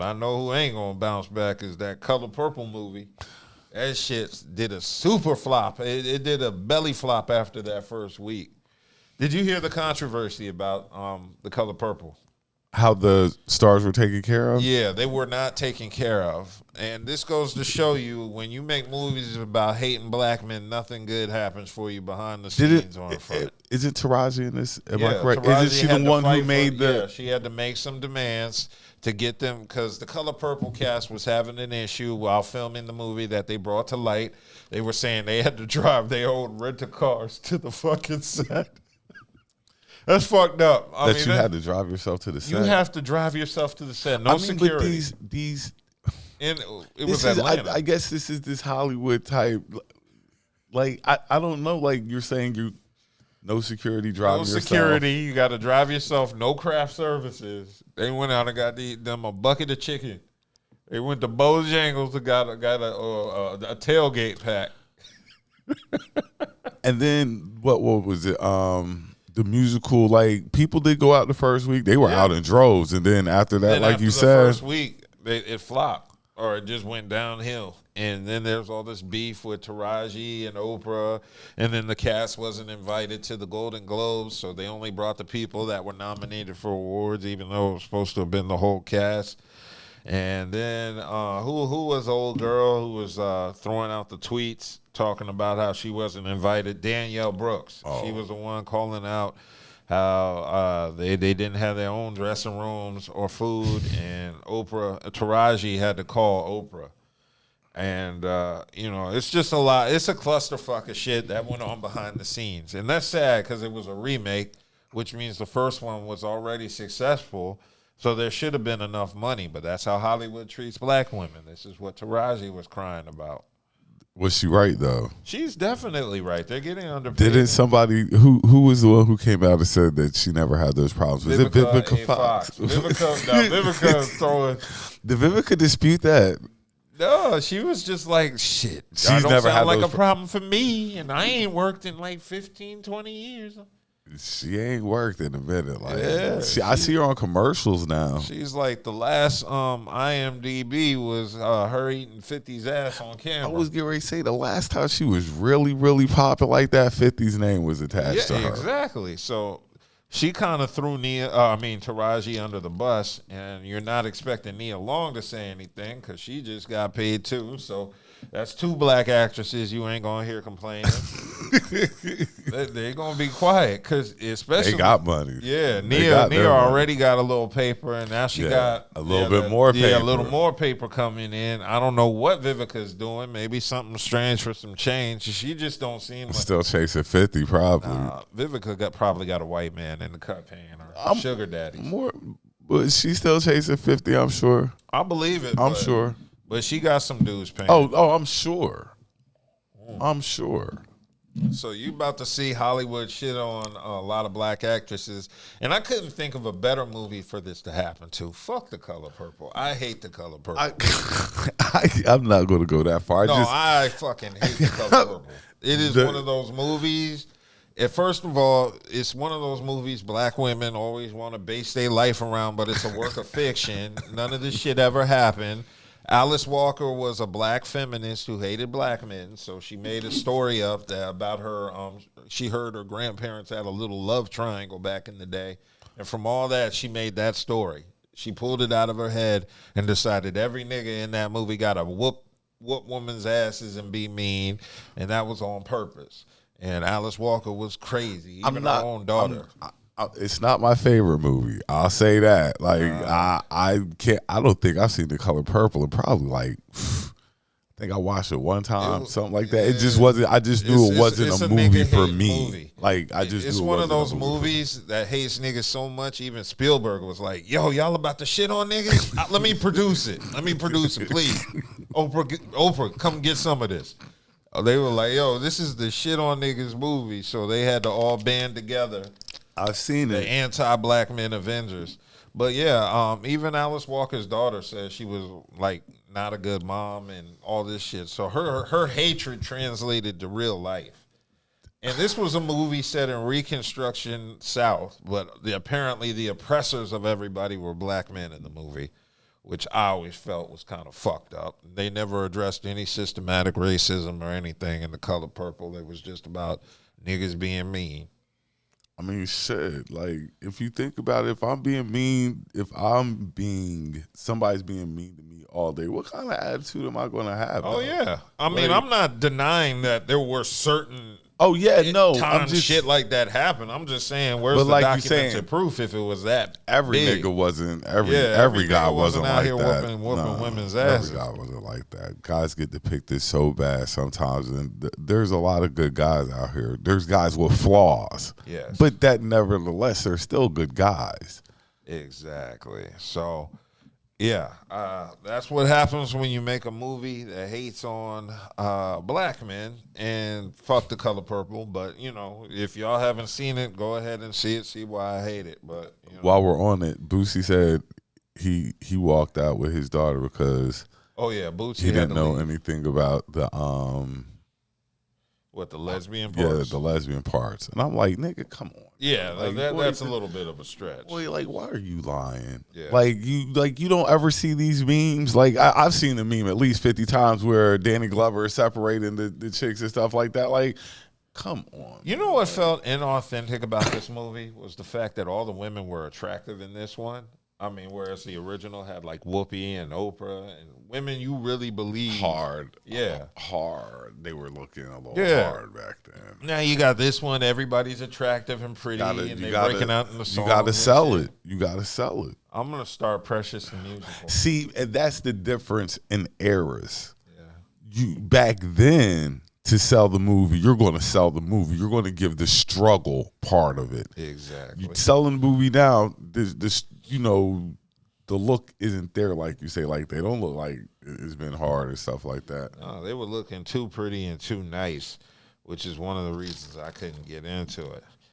I know who ain't gonna bounce back is that Color Purple movie. That shit did a super flop. It did a belly flop after that first week. Did you hear the controversy about The Color Purple? How the stars were taken care of? Yeah, they were not taken care of. And this goes to show you, when you make movies about hating black men, nothing good happens for you behind the scenes on the front. Is it Taraji in this? Am I correct? Taraji Is it she the one who made the... Yeah, she had to make some demands to get them, because the Color Purple cast was having an issue while filming the movie that they brought to light. They were saying they had to drive their own rental cars to the fucking set. That's fucked up. I mean, you had to drive yourself to the set. You have to drive yourself to the set. No security. But these and it was Atlanta. I guess this is this Hollywood type. Like I don't know. Like you're saying, you no security driving yourself. No security. You got to drive yourself. No craft services. They went out and got them a bucket of chicken. They went to Bojangles and got a tailgate pack. And then what was it? The musical, like, people did go out the first week. They were out in droves. And then after that, like you said, the first week, it flopped, or it just went downhill. And then there's all this beef with Taraji and Oprah. And then the cast wasn't invited to the Golden Globes, so they only brought the people that were nominated for awards, even though it was supposed to have been the whole cast. And then who was the old girl who was throwing out the tweets talking about how she wasn't invited? Danielle Brooks. Oh. She was the one calling out how they didn't have their own dressing rooms or food, and Taraji had to call Oprah. And, it's just a lot. It's a clusterfuck of shit that went on behind the scenes. And that's sad because it was a remake, which means the first one was already successful. So there should have been enough money, but that's how Hollywood treats black women. This is what Taraji was crying about. Was she right, though? She's definitely right. They're getting underpaid. Didn't somebody, who was the one who came out and said that she never had those problems? Was it Vivica Fox? Vivica throwing. Did Vivica dispute that? No, she was just like, shit. She's never had like a problem for me, and I ain't worked in like 15, 20 years. She ain't worked in a minute. Like, yeah, I see her on commercials now. She's like, the last IMDb was her eating 50's ass on camera. I was getting ready to say, the last time she was really, really popping like that, 50's name was attached to her. Exactly. So she kind of threw Taraji under the bus, and you're not expecting Nia Long to say anything because she just got paid too. So that's two black actresses you ain't gonna hear complaining. They're gonna be quiet because especially they got money. Yeah, Nia already got a little paper, and now she got a little bit more paper. Yeah, a little more paper coming in. I don't know what Vivica's doing. Maybe something strange for some change. She just don't seem like still chasing 50 probably. Vivica probably got a white man in the cut paying her sugar daddy. But she's still chasing 50. I'm sure. I believe it. I'm sure. But she got some dudes paying. Oh, I'm sure. I'm sure. So you about to see Hollywood shit on a lot of black actresses, and I couldn't think of a better movie for this to happen to. Fuck The Color Purple. I hate The Color Purple. I'm not going to go that far. I fucking hate The Color Purple. It is one of those movies. First of all, it's one of those movies black women always want to base their life around, but it's a work of fiction. None of this shit ever happened. Alice Walker was a black feminist who hated black men, so she made a story up about her. She heard her grandparents had a little love triangle back in the day, and from all that, she made that story. She pulled it out of her head and decided every nigga in that movie got to whoop women's asses and be mean, and that was on purpose. And Alice Walker was crazy, even her own daughter. It's not my favorite movie. I'll say that. Like I can't. I don't think I've seen The Color Purple in probably like. I think I watched it one time, something like that. It just wasn't. I just knew it wasn't a movie for me. Movie. Like I just. It's knew one of those movies that hates niggas so much. Even Spielberg was like, "Yo, y'all about to shit on niggas? Let me produce it. Let me produce it, please. Oprah, come get some of this." They were like, "Yo, this is the shit on niggas movie," so they had to all band together. I've seen the anti-black men Avengers. But yeah, even Alice Walker's daughter says she was like not a good mom and all this shit. So her hatred translated to real life. And this was a movie set in Reconstruction South, but apparently the oppressors of everybody were black men in the movie which I always felt was kind of fucked up. They never addressed any systematic racism or anything in The Color Purple. It was just about niggas being mean. I mean, shit. Like, if you think about it, somebody's being mean to me all day, what kind of attitude am I going to have? Oh, though? yeah. I mean, I'm not denying that there were certain times shit like that happened. I'm just saying, where's the documented proof if it was that every big? Nigga wasn't, every guy wasn't out like here that. whooping women's asses. Every guy wasn't like that. Guys get depicted so bad sometimes, and there's a lot of good guys out here. There's guys with flaws. Yes. But that nevertheless, they're still good guys. Exactly. So, yeah, that's what happens when you make a movie that hates on black men, and fuck The Color Purple. But, you know, if y'all haven't seen it, go ahead and see it, see why I hate it. But you know. While we're on it, Boosie said he walked out with his daughter because Boosie he didn't know anything about the the lesbian parts? Yeah, the lesbian parts. And I'm like, nigga, come on. Yeah, like, that's a little bit of a stretch. Boy, like, why are you lying? Yeah. Like you don't ever see these memes. Like, I've seen the meme at least 50 times where Danny Glover is separating the chicks and stuff like that. Like, come on. You know what felt inauthentic about this movie was the fact that all the women were attractive in this one. I mean, whereas the original had like Whoopi and Oprah and women you really believe hard. Yeah. Hard. They were looking a little hard back then. Now you got this one, everybody's attractive and pretty, and they're breaking out in the song. You gotta sell it. You gotta sell it. I'm gonna start Precious the Musical. See, and that's the difference in eras. Yeah. You back then, to sell the movie, you're going to sell the movie. You're going to give the struggle part of it. Exactly. You selling the movie now, this you know, the look isn't there like you say. Like, they don't look like it's been hard and stuff like that. No, they were looking too pretty and too nice, which is one of the reasons I couldn't get into it.